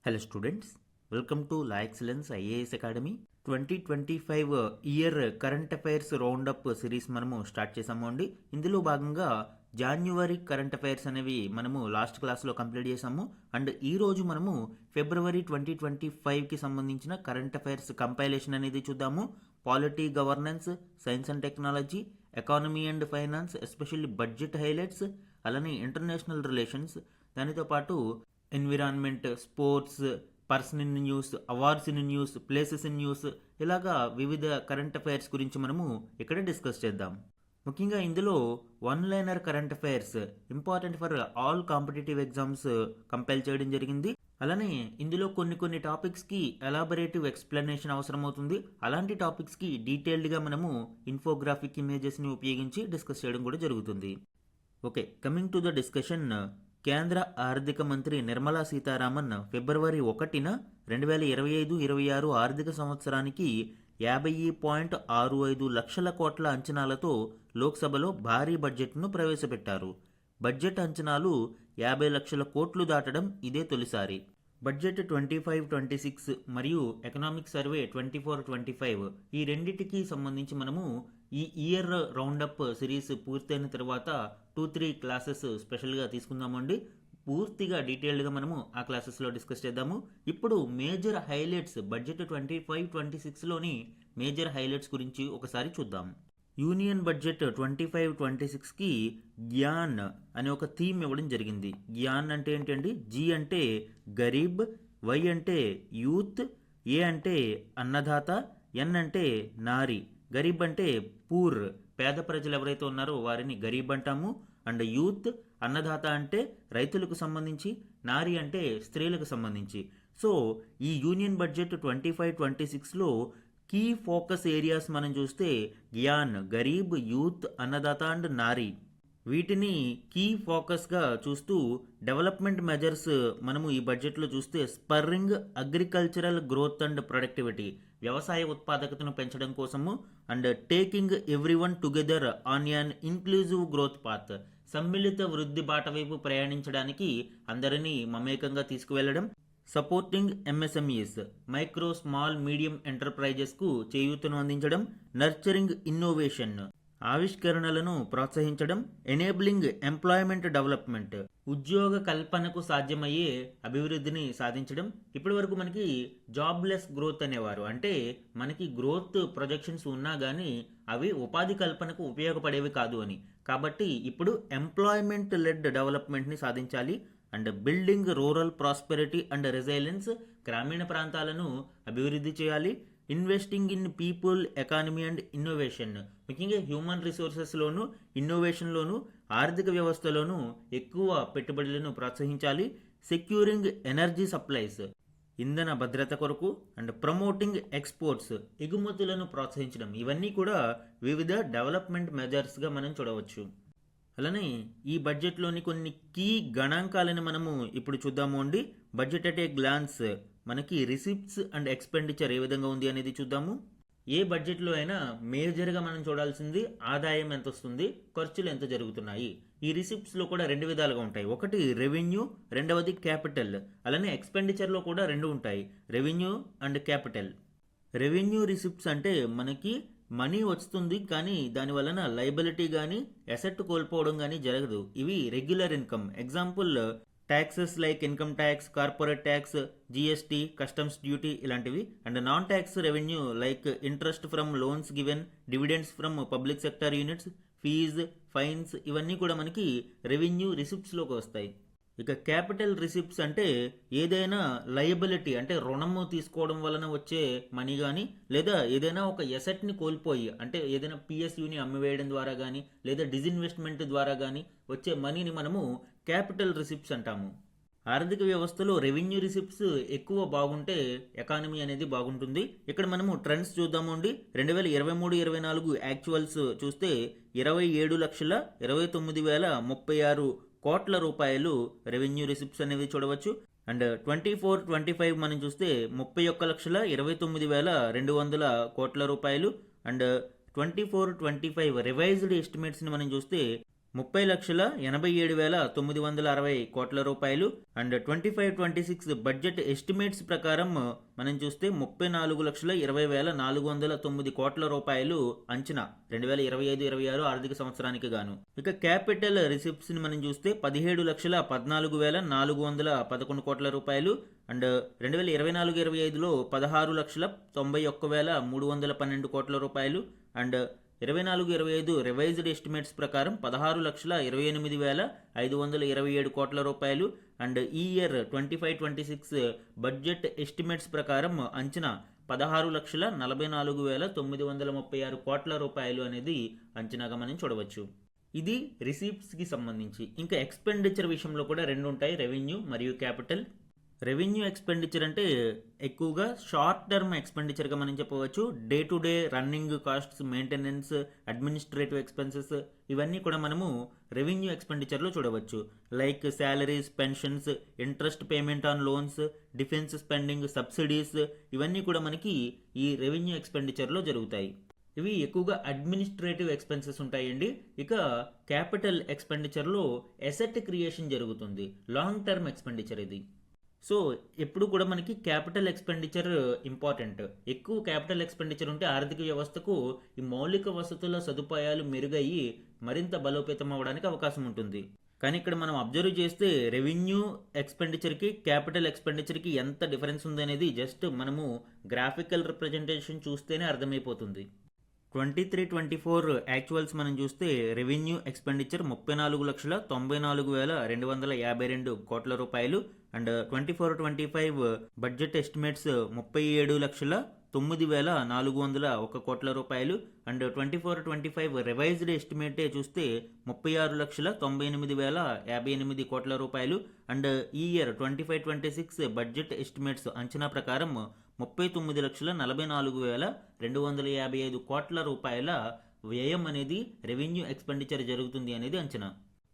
Hello students, welcome to La Excellence IAS Academy 2025 year current affairs roundup series మనము start చేసాము అండి. ఇందులో భాగంగా జాన్యువరి కరెంట్ అఫైర్స్ అనేవి మనము లాస్ట్ క్లాస్లో కంప్లీట్ చేసాము. అండ్ ఈరోజు మనము ఫిబ్రవరి 2025కి సంబంధించిన కరెంట్ అఫైర్స్ కంపైలేషన్ అనేది చూద్దాము. Polity, governance, science and technology, economy and finance, especially budget highlights, అలానే ఇంటర్నేషనల్ రిలేషన్స్, దానితో పాటు environment, sports, person in news, awards in news, places in news, ఇలాగా వివిధ కరెంట్ అఫైర్స్ గురించి మనము ఇక్కడ డిస్కస్ చేద్దాం. ముఖ్యంగా ఇందులో one liner current affairs important for all competitive exams compile చేయడం జరిగింది. అలానే ఇందులో కొన్ని టాపిక్స్కి ఎలాబరేటివ్ ఎక్స్ప్లెనేషన్ అవసరం అవుతుంది. అలాంటి టాపిక్స్కి డీటెయిల్డ్గా మనము ఇన్ఫోగ్రాఫిక్ ఇమేజెస్ని ఉపయోగించి డిస్కస్ చేయడం కూడా జరుగుతుంది. Okay, coming to the discussion. కేంద్ర ఆర్థిక మంత్రి నిర్మలా సీతారామన్ ఫిబ్రవరి 1న 2025-26 ఆర్థిక సంవత్సరానికి 50.65 లక్షల కోట్ల అంచనాలతో లోక్సభలో భారీ బడ్జెట్ను ప్రవేశపెట్టారు. బడ్జెట్ అంచనాలు 50 లక్షల కోట్లు దాటడం ఇదే తొలిసారి. బడ్జెట్ 25-26 మరియు ఎకనామిక్ సర్వే 24-25 ఈ రెండింటికి సంబంధించి మనము ఈ ఇయర్ రౌండప్ సిరీస్ పూర్తయిన తర్వాత 2-3 క్లాసెస్ స్పెషల్గా తీసుకుందామండి. పూర్తిగా డీటెయిల్డ్గా మనము ఆ క్లాసెస్లో డిస్కస్ చేద్దాము. ఇప్పుడు మేజర్ హైలైట్స్, బడ్జెట్ 25-26లోని మేజర్ హైలైట్స్ గురించి ఒకసారి చూద్దాం. యూనియన్ బడ్జెట్ 25-26కి జ్ఞాన్ అనే ఒక థీమ్ ఇవ్వడం జరిగింది. జ్ఞాన్ అంటే ఏంటండి? జీ అంటే గరీబ్, వై అంటే యూత్, ఏ అంటే అన్నదాత, ఎన్ అంటే నారి. గరీబ్ అంటే పూర్, పేద ప్రజలు ఎవరైతే ఉన్నారో వారిని గరీబ్ అంటాము. అండ్ యూత్, అన్నదాత అంటే రైతులకు సంబంధించి, నారి అంటే స్త్రీలకు సంబంధించి. సో ఈ యూనియన్ బడ్జెట్ 25-26లో కీ ఫోకస్ ఏరియాస్ మనం చూస్తే జ్ఞాన్, గరీబ్, యూత్, అన్నదాత అండ్ నారీ, వీటిని కీ ఫోకస్గా చూస్తూ డెవలప్మెంట్ మెజర్స్ మనము ఈ బడ్జెట్లో చూస్తే spurring agricultural growth and productivity, వ్యవసాయ ఉత్పాదకతను పెంచడం కోసము, and taking everyone together on an inclusive growth path, సమ్మిళిత వృద్ధి బాట వైపు ప్రయాణించడానికి అందరినీ మమేకంగా తీసుకువెళ్లడం, supporting MSMEs, micro small medium ఎంటర్ప్రైజెస్కు చేయూతను అందించడం, నర్చరింగ్ ఇన్నోవేషన్, ఆవిష్కరణలను ప్రోత్సహించడం, ఎనేబులింగ్ ఎంప్లాయ్మెంట్ డెవలప్మెంట్, ఉద్యోగ కల్పనకు సాధ్యమయ్యే అభివృద్ధిని సాధించడం. ఇప్పటి వరకు మనకి జాబ్లెస్ గ్రోత్ అనేవారు, అంటే మనకి గ్రోత్ ప్రొజెక్షన్స్ ఉన్నా కానీ అవి ఉపాధి కల్పనకు ఉపయోగపడేవి కాదు అని. కాబట్టి ఇప్పుడు ఎంప్లాయ్మెంట్ లెడ్ డెవలప్మెంట్ని సాధించాలి. And building rural prosperity and resilience, గ్రామీణ ప్రాంతాలను అభివృద్ధి చేయాలి. Investing in people, economy and innovation, ముఖ్యంగా హ్యూమన్ రిసోర్సెస్లోను, ఇన్నోవేషన్లోను, ఆర్థిక వ్యవస్థలోను ఎక్కువ పెట్టుబడులను ప్రోత్సహించాలి. సెక్యూరింగ్ ఎనర్జీ సప్లైస్, ఇంధన భద్రత కొరకు, అండ్ ప్రమోటింగ్ ఎక్స్పోర్ట్స్, ఎగుమతులను ప్రోత్సహించడం, ఇవన్నీ కూడా వివిధ డెవలప్మెంట్ మెజర్స్గా మనం చూడవచ్చు. అలానే ఈ బడ్జెట్లోని కొన్ని కీ గణాంకాలను మనము ఇప్పుడు చూద్దాము అండి. బడ్జెట్ అట్ ఏ గ్లాన్స్, మనకి రిసిప్ట్స్ అండ్ ఎక్స్పెండిచర్ ఏ విధంగా ఉంది అనేది చూద్దాము. ఏ బడ్జెట్లో అయినా మేజర్గా మనం చూడాల్సింది ఆదాయం ఎంత వస్తుంది, ఖర్చులు ఎంత జరుగుతున్నాయి. ఈ రిసిప్ట్స్లో కూడా రెండు విధాలుగా ఉంటాయి. ఒకటి రెవెన్యూ, రెండవది క్యాపిటల్. అలానే ఎక్స్పెండిచర్లో కూడా రెండు ఉంటాయి, revenue and capital. Revenue receipts అంటే మనకి మనీ వస్తుంది కానీ దాని వలన లైబిలిటీ కానీ అసెట్ కోల్పోవడం కానీ జరగదు. ఇవి regular income. Example taxes like income tax, corporate tax, GST, customs duty ఇలాంటివి. And non tax revenue like interest from loans given, dividends from public sector units, fees, fines, ఇవన్నీ కూడా మనకి రెవెన్యూ రిసిప్ట్స్లోకి వస్తాయి. ఇక క్యాపిటల్ రిసిప్ట్స్ అంటే ఏదైనా liability, అంటే రుణము తీసుకోవడం వలన వచ్చే మనీ కానీ, లేదా ఏదైనా ఒక ఎసెట్ని కోల్పోయి, అంటే ఏదైనా పిఎస్యూని అమ్మివేయడం ద్వారా కానీ, లేదా డిజిన్వెస్ట్మెంట్ ద్వారా కానీ వచ్చే మనీని మనము క్యాపిటల్ రిసిప్ట్స్ అంటాము. ఆర్థిక వ్యవస్థలో రెవెన్యూ రిసిప్ట్స్ ఎక్కువ బాగుంటే ఎకానమీ అనేది బాగుంటుంది. ఇక్కడ మనము ట్రెండ్స్ చూద్దాము అండి. 2023-24 యాక్చువల్స్ చూస్తే 27,29,036 కోట్ల రూపాయలు రెవెన్యూ రిసిప్ట్స్ అనేవి చూడవచ్చు. అండ్ 24-25 మనం చూస్తే 31,29,200 కోట్ల రూపాయలు. అండ్ 24-25 రివైజ్డ్ ఎస్టిమేట్స్ని మనం చూస్తే 30,87,960 కోట్ల రూపాయలు. అండ్ 25-26 బడ్జెట్ ఎస్టిమేట్స్ ప్రకారం మనం చూస్తే 34,20,409 కోట్ల రూపాయలు అంచనా 2025-26 ఆర్థిక సంవత్సరానికి గాను. ఇక క్యాపిటల్ రిసిప్ట్స్ ని మనం చూస్తే 17,14,411 కోట్ల రూపాయలు. అండ్ 2024-25లో 16,91,312 కోట్ల రూపాయలు. అండ్ 24-25 రివైజ్డ్ ఎస్టిమేట్స్ ప్రకారం 16,28,527 కోట్ల రూపాయలు. అండ్ ఈ ఇయర్ 25-26 బడ్జెట్ ఎస్టిమేట్స్ ప్రకారం అంచనా 16,44,936 కోట్ల రూపాయలు అనేది అంచనాగా మనం చూడవచ్చు. ఇది రిసీప్ట్స్కి సంబంధించి. ఇంకా ఎక్స్పెండిచర్ విషయంలో కూడా రెండు ఉంటాయి, రెవెన్యూ మరియు క్యాపిటల్. రెవెన్యూ ఎక్స్పెండిచర్ అంటే ఎక్కువగా షార్ట్ టర్మ్ ఎక్స్పెండిచర్గా మనం చెప్పవచ్చు. Day to day running costs, maintenance, administrative expenses ఇవన్నీ కూడా మనము రెవెన్యూ ఎక్స్పెండిచర్లో చూడవచ్చు. Like salaries, pensions, interest payment on loans, defence spending, subsidies ఇవన్నీ కూడా మనకి ఈ రెవెన్యూ ఎక్స్పెండిచర్లో జరుగుతాయి. ఇవి ఎక్కువగా అడ్మినిస్ట్రేటివ్ ఎక్స్పెన్సెస్ ఉంటాయండి. ఇక క్యాపిటల్ ఎక్స్పెండిచర్లో అసెట్ క్రియేషన్ జరుగుతుంది, లాంగ్ టర్మ్ ఎక్స్పెండిచర్ ఇది. సో ఎప్పుడు కూడా మనకి క్యాపిటల్ ఎక్స్పెండిచర్ ఇంపార్టెంట్. ఎక్కువ క్యాపిటల్ ఎక్స్పెండిచర్ ఉంటే ఆర్థిక వ్యవస్థకు ఈ మౌలిక వసతుల సదుపాయాలు మెరుగయ్యి మరింత బలోపేతం అవ్వడానికి అవకాశం ఉంటుంది. కానీ ఇక్కడ మనం అబ్జర్వ్ చేస్తే రెవెన్యూ ఎక్స్పెండిచర్కి క్యాపిటల్ ఎక్స్పెండిచర్కి ఎంత డిఫరెన్స్ ఉంది అనేది జస్ట్ మనము గ్రాఫికల్ రిప్రజెంటేషన్ చూస్తేనే అర్థమైపోతుంది. 23-24 యాక్చువల్స్ మనం చూస్తే రెవెన్యూ ఎక్స్పెండిచర్ 34,94,252 కోట్ల రూపాయలు. అండ్ 24-25 బడ్జెట్ ఎస్టిమేట్స్ 37,09,401 కోట్ల రూపాయలు. అండ్ 24-25 రివైజ్డ్ ఎస్టిమేటే చూస్తే 36,98,058 కోట్ల రూపాయలు. అండ్ ఈ ఇయర్ 25-26 బడ్జెట్ ఎస్టిమేట్స్ అంచనా ప్రకారం 39,44,255 కోట్ల రూపాయల వ్యయం అనేది రెవెన్యూ ఎక్స్పెండిచర్ జరుగుతుంది అనేది అంచనా.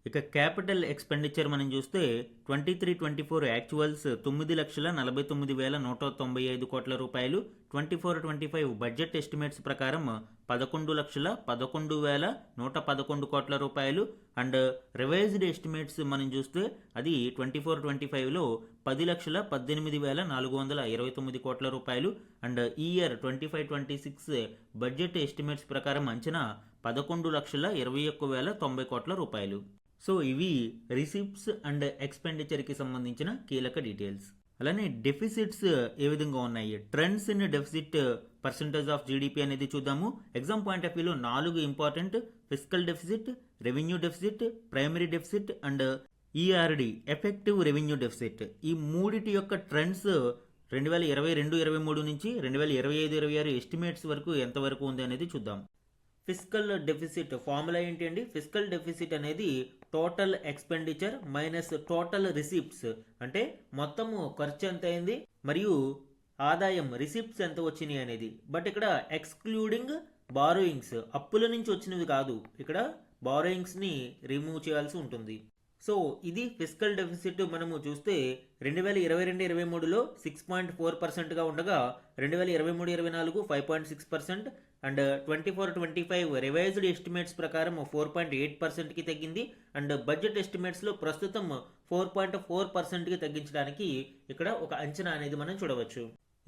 ఇక క్యాపిటల్ ఎక్స్పెండిచర్ మనం చూస్తే 23-24 యాక్చువల్స్ 9,49,195 కోట్ల రూపాయలు. 24-25 బడ్జెట్ ఎస్టిమేట్స్ ప్రకారం 11,11,111 కోట్ల రూపాయలు. అండ్ రివైజ్డ్ ఎస్టిమేట్స్ మనం చూస్తే అది 24-25లో 10,18,429 కోట్ల రూపాయలు. అండ్ ఈ ఇయర్ 25-26 బడ్జెట్ ఎస్టిమేట్స్ ప్రకారం అంచనా 11,21,090 కోట్ల రూపాయలు. సో ఇవి రిసిప్ట్స్ అండ్ ఎక్స్పెండిచర్కి సంబంధించిన కీలక డీటెయిల్స్. అలానే డెఫిసిట్స్ ఏ విధంగా ఉన్నాయి, trends in deficit percentage of GDP అనేది చూద్దాము. ఎగ్జామ్ పాయింట్ ఆఫ్ వ్యూలో 4 important: fiscal deficit, revenue deficit, primary deficit and ERD effective revenue deficit. ఈ మూడిటి యొక్క ట్రెండ్స్ 2022-23 నుంచి 2025-26 ఎస్టిమేట్స్ వరకు ఎంతవరకు ఉంది అనేది చూద్దాం. ఫిస్కల్ డెఫిసిట్ ఫార్ములా ఏంటి అండి? ఫిస్కల్ డెఫిసిట్ అనేది total expenditure minus total receipts, అంటే మొత్తము ఖర్చు ఎంత అయింది మరియు ఆదాయం రిసిప్ట్స్ ఎంత వచ్చినాయి అనేది. బట్ ఇక్కడ ఎక్స్క్లూడింగ్ బారోయింగ్స్, అప్పుల నుంచి వచ్చినవి కాదు, ఇక్కడ బారోయింగ్స్ని రిమూవ్ చేయాల్సి ఉంటుంది. సో ఇది ఫిస్కల్ డెఫిసిట్ మనము చూస్తే 2022-23లో 6.4%గా ఉండగా 2023-24 5.6% అండ్ 24-25 రివైజ్డ్ ఎస్టిమేట్స్ ప్రకారం 4.8%కి తగ్గింది. అండ్ బడ్జెట్ ఎస్టిమేట్స్లో ప్రస్తుతం 4.4%కి తగ్గించడానికి ఇక్కడ ఒక అంచనా అనేది మనం చూడవచ్చు.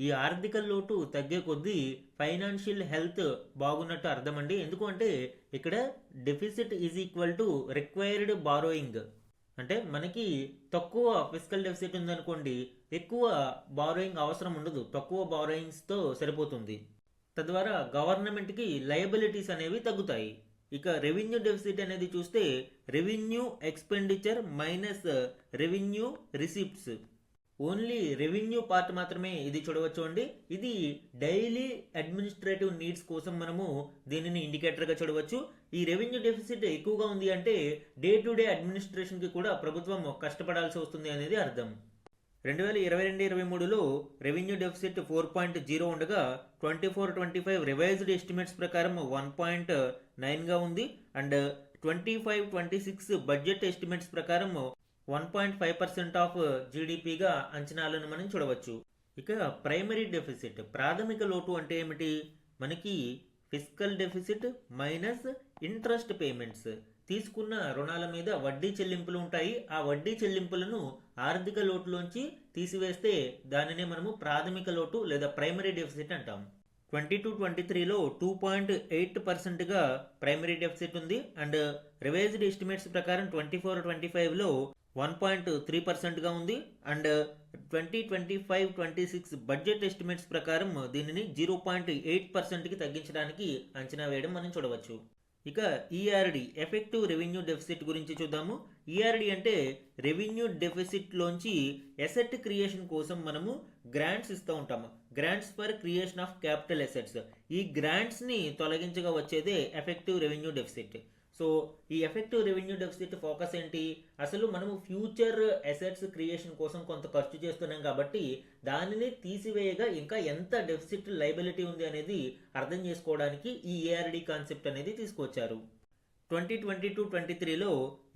ఈ ఆర్థిక లోటు తగ్గే కొద్దీ ఫైనాన్షియల్ హెల్త్ బాగున్నట్టు అర్థం అండి. ఎందుకంటే ఇక్కడ deficit is equal to required borrowing. అంటే మనకి తక్కువ ఫిస్కల్ డెఫిసిట్ ఉందనుకోండి, ఎక్కువ బారోయింగ్ అవసరం ఉండదు, తక్కువ బారోయింగ్స్తో సరిపోతుంది. తద్వారా గవర్నమెంట్కి లయబిలిటీస్ అనేవి తగ్గుతాయి. ఇక రెవెన్యూ డెఫిసిట్ అనేది చూస్తే revenue expenditure minus revenue receipts, only revenue part మాత్రమే ఇది చూడవచ్చు అండి. ఇది డైలీ అడ్మినిస్ట్రేటివ్ నీడ్స్ కోసం మనము దీనిని ఇండికేటర్గా చూడవచ్చు. ఈ రెవెన్యూ డెఫిసిట్ ఎక్కువగా ఉంది అంటే డే టు డే అడ్మినిస్ట్రేషన్కి కూడా ప్రభుత్వం కష్టపడాల్సి వస్తుంది అనేది అర్థం. 2022-23లో రెవెన్యూ డెఫిసిట్ 4.0 ఉండగా 24-25 రివైజ్డ్ ఎస్టిమేట్స్ ప్రకారం 1.9గా ఉంది. అండ్ 25-26 బడ్జెట్ ఎస్టిమేట్స్ ప్రకారం 1.5% ఆఫ్ జీడిపిగా అంచనాలను మనం చూడవచ్చు. ఇక ప్రైమరీ డెఫిసిట్, ప్రాథమిక లోటు అంటే ఏమిటి? మనకి fiscal deficit minus interest payments. తీసుకున్న రుణాల మీద వడ్డీ చెల్లింపులు ఉంటాయి. ఆ వడ్డీ చెల్లింపులను ఆర్థిక లోటులోంచి తీసివేస్తే దానినే మనము ప్రాథమిక లోటు లేదా ప్రైమరీ డెఫిసిట్ అంటాం. 22-23లో 2.8%గా ప్రైమరీ డెఫిసిట్ ఉంది. అండ్ రివైజ్డ్ ఎస్టిమేట్స్ ప్రకారం 24-25లో 1.3%గా ఉంది. అండ్ 2025-26 బడ్జెట్ ఎస్టిమేట్స్ ప్రకారం దీనిని 0.8%కి తగ్గించడానికి అంచనా వేయడం మనం చూడవచ్చు. ఇక ఈఆర్డి ఎఫెక్టివ్ రెవెన్యూ డెఫిసిట్ గురించి చూద్దాము. ఈఆర్డి అంటే రెవెన్యూ డెఫిసిట్ లోంచి ఎసెట్ క్రియేషన్ కోసం మనము గ్రాంట్స్ ఇస్తూ ఉంటాము. Grants for creation of capital assets. ఈ గ్రాంట్స్ ని తొలగించగా వచ్చేదే ఎఫెక్టివ్ రెవెన్యూ డెఫిసిట్. సో ఈ ఎఫెక్టివ్ రెవెన్యూ డెఫిసిట్ ఫోకస్ ఏంటి? అసలు మనము ఫ్యూచర్ అసెట్స్ క్రియేషన్ కోసం కొంత ఖర్చు చేస్తున్నాం కాబట్టి దానిని తీసివేయగా ఇంకా ఎంత డెఫిసిట్ లైబిలిటీ ఉంది అనేది అర్థం చేసుకోవడానికి ఈ ఏఆర్డి కాన్సెప్ట్ అనేది తీసుకొచ్చారు. 2022-23లో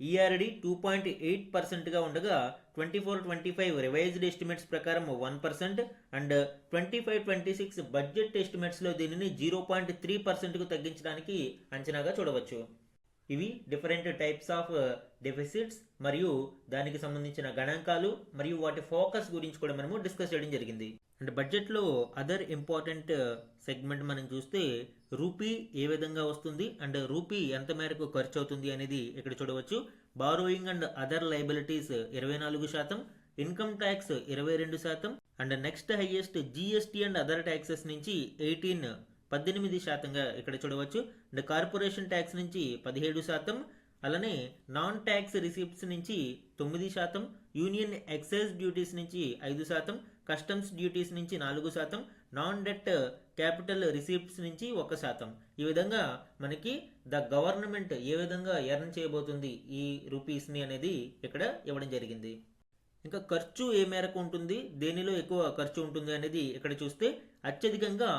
ఈఆర్డి 2.8%గా ఉండగా 24-25 రివైజ్డ్ ఎస్టిమేట్స్ ప్రకారం 1% అండ్ 25-26 బడ్జెట్ ఎస్టిమేట్స్లో దీనిని 0.3%కు తగ్గించడానికి అంచనాగా చూడవచ్చు. ఇవి డిఫరెంట్ టైప్స్ ఆఫ్ డెఫిసిట్స్ మరియు దానికి సంబంధించిన గణాంకాలు మరియు వాటి ఫోకస్ గురించి కూడా మనము డిస్కస్ చేయడం జరిగింది. అండ్ బడ్జెట్లో అదర్ ఇంపార్టెంట్ సెగ్మెంట్ మనం చూస్తే రూపీ ఏ విధంగా వస్తుంది అండ్ రూపీ ఎంత మేరకు ఖర్చు అవుతుంది అనేది ఇక్కడ చూడవచ్చు. Borrowing and other liabilities 24%, income tax 22%, and next highest GST and other taxes నుంచి 18% ఇక్కడ చూడవచ్చు. అండ్ కార్పొరేషన్ ట్యాక్స్ నుంచి 17%, అలానే నాన్ ట్యాక్స్ రిసిప్ట్స్ నుంచి 9%, యూనియన్ ఎక్సైజ్ డ్యూటీస్ నుంచి 5%, కస్టమ్స్ డ్యూటీస్ నుంచి 4%, నాన్ డెట్ క్యాపిటల్ రిసిప్ట్స్ నుంచి 1%. ఈ విధంగా మనకి ద గవర్నమెంట్ ఏ విధంగా ఎర్న్ చేయబోతుంది ఈ రూపీస్ని అనేది ఇక్కడ ఇవ్వడం జరిగింది. ఇంకా ఖర్చు ఏ మేరకు ఉంటుంది, దేనిలో ఎక్కువ ఖర్చు ఉంటుంది అనేది ఇక్కడ చూస్తే అత్యధికంగా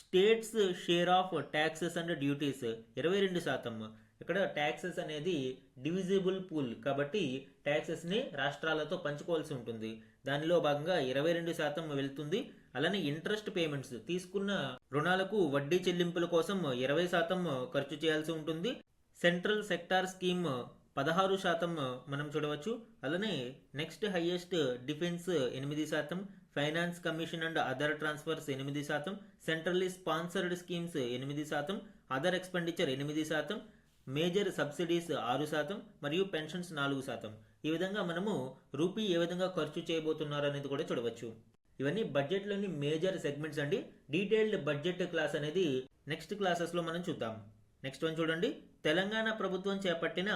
states share of taxes and duties 22%. ఇక్కడ ట్యాక్సెస్ అనేది డివిజిబుల్ పూల్ కాబట్టి ట్యాక్సెస్ని రాష్ట్రాలతో పంచుకోవాల్సి ఉంటుంది. దానిలో భాగంగా 22% వెళ్తుంది. అలానే ఇంట్రెస్ట్ పేమెంట్స్, తీసుకున్న రుణాలకు వడ్డీ చెల్లింపుల కోసం 20% ఖర్చు చేయాల్సి ఉంటుంది. సెంట్రల్ సెక్టార్ స్కీమ్ 16% మనం చూడవచ్చు. అలానే next highest defence 8%, finance commission and other transfers 8%, centrally sponsored schemes 8%, other expenditure 8%, major subsidies 6% మరియు పెన్షన్స్ 4%. ఈ విధంగా మనము రూపీ ఏ విధంగా ఖర్చు చేయబోతున్నారు అనేది కూడా చూడవచ్చు. ఇవన్నీ బడ్జెట్లోని మేజర్ సెగ్మెంట్స్ అండి. డీటెయిల్డ్ బడ్జెట్ క్లాస్ అనేది నెక్స్ట్ క్లాసెస్లో మనం చూద్దాం. నెక్స్ట్ వన్ చూడండి. తెలంగాణ ప్రభుత్వం చేపట్టిన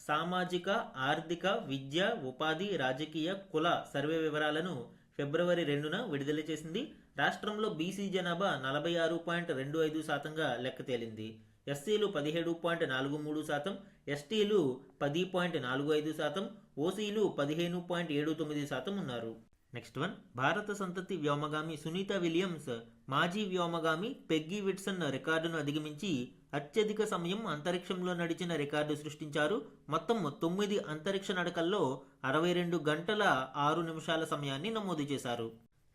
సామాజిక, ఆర్థిక, విద్య, ఉపాధి, రాజకీయ, కుల సర్వే వివరాలను ఫిబ్రవరి 2న విడుదల చేసింది. రాష్ట్రంలో బీసీ జనాభా 46.25%గా లెక్క తేలింది. ఎస్సీలు 17.43%, ఎస్టీలు 10.45%, ఓసీలు 15.79% ఉన్నారు. Next one. భారత సంతతి వ్యోమగామి సునీత విలియమ్స్ మాజీ వ్యోమగామి పెగ్గీ విట్సన్ రికార్డును అధిగమించి అత్యధిక సమయం అంతరిక్షంలో నడిచిన రికార్డు సృష్టించారు. మొత్తం 9 అంతరిక్ష నడకల్లో 62 గంటల 6 నిమిషాల సమయాన్ని నమోదు చేశారు.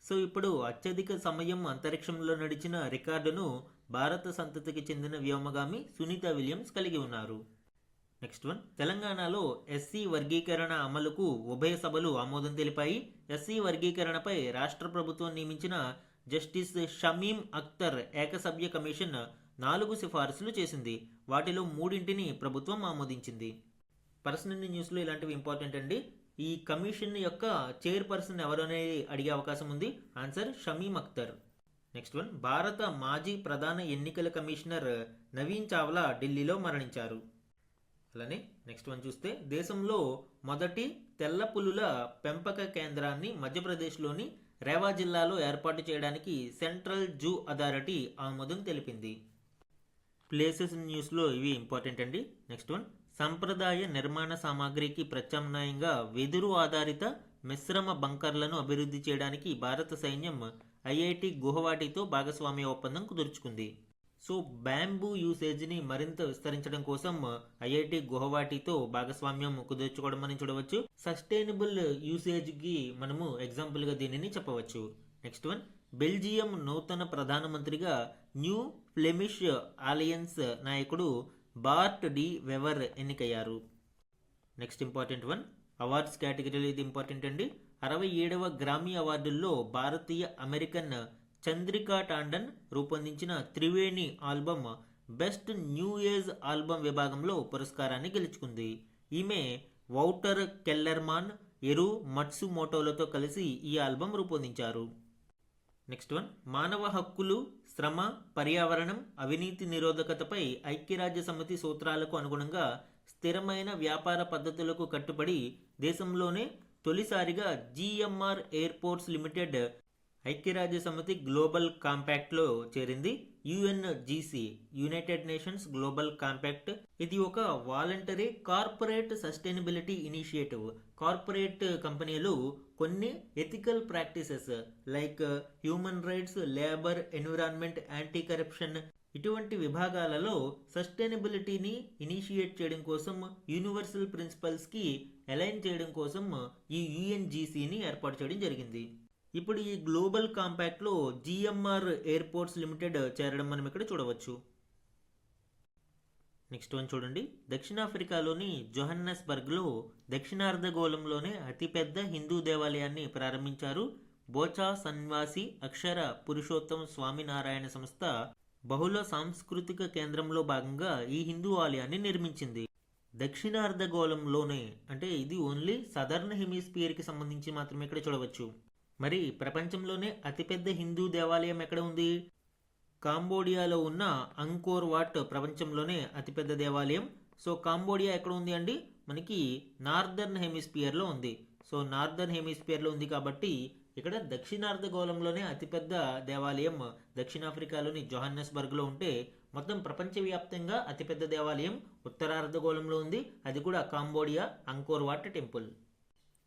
సో ఇప్పుడు అత్యధిక సమయం అంతరిక్షంలో నడిచిన రికార్డును భారత సంతతికి చెందిన వ్యోమగామి సునీత విలియమ్స్ కలిగి ఉన్నారు. Next one. తెలంగాణలో ఎస్సీ వర్గీకరణ అమలుకు ఉభయ సభలు ఆమోదం తెలిపాయి. ఎస్సీ వర్గీకరణపై రాష్ట్ర ప్రభుత్వం నియమించిన జస్టిస్ షమీం అఖ్తర్ ఏకసభ్య కమిషన్ 4 సిఫారసులు చేసింది. వాటిలో 3ని ప్రభుత్వం ఆమోదించింది. పర్సనల్ న్యూస్లో ఇలాంటివి ఇంపార్టెంట్ అండి. ఈ కమిషన్ యొక్క చైర్పర్సన్ ఎవరు అనేది అడిగే అవకాశం ఉంది. Answer Shamim Akhtar. Next one. భారత మాజీ ప్రధాన ఎన్నికల కమిషనర్ నవీన్ చావ్లా ఢిల్లీలో మరణించారు. అలానే నెక్స్ట్ వన్ చూస్తే దేశంలో మొదటి తెల్ల పులుల పెంపక కేంద్రాన్ని మధ్యప్రదేశ్లోని రేవా జిల్లాలో ఏర్పాటు చేయడానికి సెంట్రల్ జూ అథారిటీ ఆమోదం తెలిపింది. ప్లేసెస్ న్యూస్లో ఇవి ఇంపార్టెంట్ అండి. Next one. సంప్రదాయ నిర్మాణ సామాగ్రికి ప్రత్యామ్నాయంగా వెదురు ఆధారిత మిశ్రమ బంకర్లను అభివృద్ధి చేయడానికి భారత సైన్యం ఐఐటి గుహవాటితో భాగస్వామ్య ఒప్పందం కుదుర్చుకుంది. సో బ్యాంబూ యూసేజ్ని మరింత విస్తరించడం కోసం ఐఐటి గుహవాటితో భాగస్వామ్యం కుదుర్చుకోవడం మనం చూడవచ్చు. సస్టైనబుల్ యూసేజ్కి మనము ఎగ్జాంపుల్గా దీనిని చెప్పవచ్చు. Next one. బెల్జియం నూతన ప్రధానమంత్రిగా న్యూ ఫ్లెమిష్ అలయన్స్ నాయకుడు బార్ట్ డి వెవర్ ఎన్నికయ్యారు. నెక్స్ట్ ఇంపార్టెంట్ వన్, అవార్డ్స్ కేటగిరీలో ఇది ఇంపార్టెంట్ అండి. 67వ గ్రామీ అవార్డుల్లో భారతీయ అమెరికన్ చంద్రికా టాండన్ రూపొందించిన Triveni album best new age album విభాగంలో పురస్కారాన్ని గెలుచుకుంది. ఈమె వౌటర్ కెల్లర్మాన్, ఎరు మట్సుమోటోలతో కలిసి ఈ ఆల్బమ్ రూపొందించారు. నెక్స్ట్ వన్, మానవ హక్కులు, శ్రమ, పర్యావరణం, అవినీతి నిరోధకతపై ఐక్యరాజ్య సమితి సూత్రాలకు అనుగుణంగా స్థిరమైన వ్యాపార పద్ధతులకు కట్టుబడి దేశంలోనే తొలిసారిగా జిఎంఆర్ ఎయిర్పోర్ట్స్ లిమిటెడ్ ఐక్యరాజ్య సమితి గ్లోబల్ కాంపాక్ట్లో చేరింది. యుఎన్జిసి, యునైటెడ్ నేషన్స్ గ్లోబల్ కాంపాక్ట్, ఇది ఒక voluntary corporate sustainability initiative. Corporate కంపెనీలు కొన్ని ethical practices like human rights, labour, environment, anti corruption ఇటువంటి విభాగాలలో సస్టైనబిలిటీని ఇనిషియేట్ చేయడం కోసం, యూనివర్సల్ ప్రిన్సిపల్స్కి అలైన్ చేయడం కోసం ఈ యుఎన్జిసిని ఏర్పాటు చేయడం జరిగింది. ఇప్పుడు ఈ గ్లోబల్ కాంపాక్ట్లో జిఎంఆర్ ఎయిర్పోర్ట్స్ లిమిటెడ్ చేరడం మనం ఇక్కడ చూడవచ్చు. నెక్స్ట్ వన్ చూడండి, దక్షిణాఫ్రికాలోని జోహన్నెస్బర్గ్లో దక్షిణార్ధగోళంలోనే అతిపెద్ద హిందూ దేవాలయాన్ని ప్రారంభించారు. బోచా సన్వాసి అక్షర పురుషోత్తం స్వామినారాయణ సంస్థ బహుళ సాంస్కృతిక కేంద్రంలో భాగంగా ఈ హిందూ ఆలయాన్ని నిర్మించింది. దక్షిణార్ధగోళంలోనే అంటే ఇది ఓన్లీ సదర్న్ హెమిస్ఫియర్కి సంబంధించి మాత్రమే ఇక్కడ చూడవచ్చు. మరి ప్రపంచంలోనే అతిపెద్ద హిందూ దేవాలయం ఎక్కడ ఉంది? కాంబోడియాలో ఉన్న అంకోర్ వాట్ ప్రపంచంలోనే అతిపెద్ద దేవాలయం. సో కాంబోడియా ఎక్కడ ఉంది అండి? మనకి నార్దర్న్ హెమిస్ఫియర్లో ఉంది. సో నార్దర్న్ హెమిస్ఫియర్లో ఉంది కాబట్టి ఇక్కడ దక్షిణార్ధగోళంలోనే అతిపెద్ద దేవాలయం దక్షిణాఫ్రికాలోని జోహన్నెస్బర్గ్లో ఉంటే, మొత్తం ప్రపంచవ్యాప్తంగా అతిపెద్ద దేవాలయం ఉత్తరార్ధగోళంలో ఉంది, అది కూడా Cambodia Angkor what temple.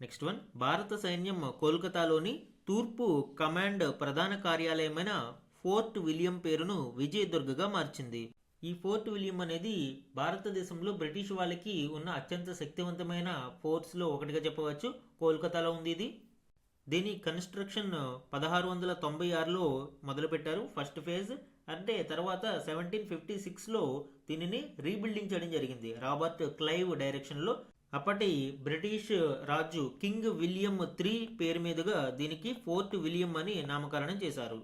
Next one, భారత సైన్యం కోల్కతాలోని తూర్పు కమాండ్ ప్రధాన కార్యాలయమైన ఫోర్ట్ విలియం పేరును విజయదుర్గగా మార్చింది. ఈ ఫోర్ట్ విలియం అనేది భారతదేశంలో బ్రిటిష్ వాళ్ళకి ఉన్న అత్యంత శక్తివంతమైన ఫోర్ట్స్లో ఒకటిగా చెప్పవచ్చు. కోల్కతాలో ఉంది ఇది. దీని కన్స్ట్రక్షన్ 1696లో మొదలుపెట్టారు ఫస్ట్ ఫేజ్. అంటే తర్వాత 1756లో దీనిని రీబిల్డింగ్ చేయడం జరిగింది రాబర్ట్ క్లైవ్ డైరెక్షన్లో. అప్పటి బ్రిటిష్ రాజు కింగ్ విలియం III పేరు మీదుగా దీనికి ఫోర్ట్ విలియం అని నామకరణం చేశారు.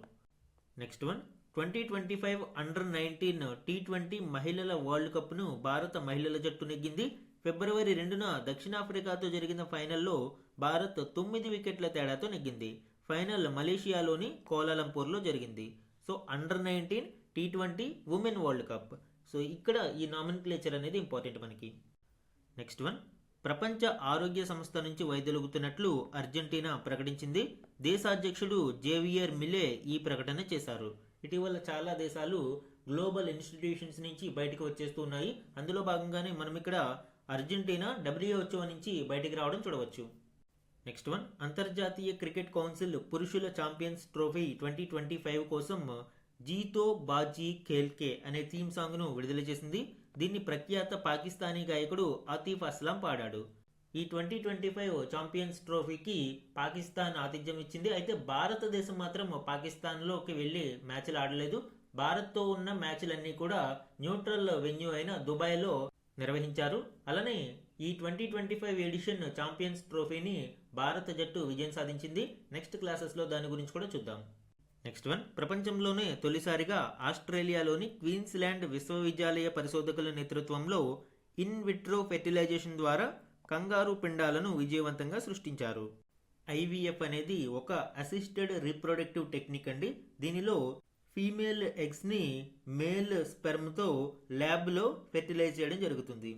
నెక్స్ట్ వన్, 2025 అండర్-19 T20 మహిళల వరల్డ్ కప్ను భారత మహిళల జట్టు నెగ్గింది. ఫిబ్రవరి 2న దక్షిణాఫ్రికాతో జరిగిన ఫైనల్లో భారత్ 9 వికెట్ల తేడాతో నెగ్గింది. ఫైనల్ మలేషియాలోని కోలాలంపూర్లో జరిగింది. So under-19 T20 women world cup. So ఇక్కడ ఈ నామినిక్లేచర్ అనేది ఇంపార్టెంట్ మనకి. నెక్స్ట్ వన్, ప్రపంచ ఆరోగ్య సంస్థ నుంచి వైదొలుగుతున్నట్లు అర్జెంటీనా ప్రకటించింది. దేశాధ్యక్షుడు జేవియర్ మిలే ఈ ప్రకటన చేశారు. ఇటీవల చాలా దేశాలు గ్లోబల్ ఇన్స్టిట్యూషన్స్ నుంచి బయటకు వచ్చేస్తూ ఉన్నాయి. అందులో భాగంగానే మనం ఇక్కడ అర్జెంటీనా WHO నుంచి బయటికి రావడం చూడవచ్చు. నెక్స్ట్ వన్, అంతర్జాతీయ క్రికెట్ కౌన్సిల్ పురుషుల ఛాంపియన్స్ ట్రోఫీ 2025 కోసం జీతో బాజీ ఖేల్కే అనే థీమ్ సాంగ్ను విడుదల చేసింది. దీన్ని ప్రఖ్యాత పాకిస్తానీ గాయకుడు ఆతిఫ్ అస్లాం పాడాడు. ఈ 2025 ఛాంపియన్స్ ట్రోఫీకి పాకిస్తాన్ ఆతిథ్యం ఇచ్చింది. అయితే భారతదేశం మాత్రం పాకిస్తాన్లోకి వెళ్ళి మ్యాచ్లు ఆడలేదు. భారత్తో ఉన్న మ్యాచ్లన్నీ కూడా న్యూట్రల్ వెన్యూ అయిన దుబాయ్లో నిర్వహించారు. అలానే ఈ 2025 ఎడిషన్ ఛాంపియన్స్ ట్రోఫీని భారత జట్టు విజయం సాధించింది. నెక్స్ట్ క్లాసెస్లో దాని గురించి కూడా చూద్దాం. నెక్స్ట్ వన్, ప్రపంచంలోనే తొలిసారిగా ఆస్ట్రేలియాలోని క్వీన్స్లాండ్ విశ్వవిద్యాలయ పరిశోధకుల నేతృత్వంలో ఇన్ విట్రో ఫెర్టిలైజేషన్ ద్వారా కంగారు పిండాలను విజయవంతంగా సృష్టించారు. IVF అనేది ఒక అసిస్టెడ్ రీప్రొడక్టివ్ టెక్నిక్ అండి. దీనిలో ఫీమేల్ ఎగ్స్ని మేల్ స్పెర్మ్తో ల్యాబ్లో ఫెర్టిలైజ్ చేయడం జరుగుతుంది.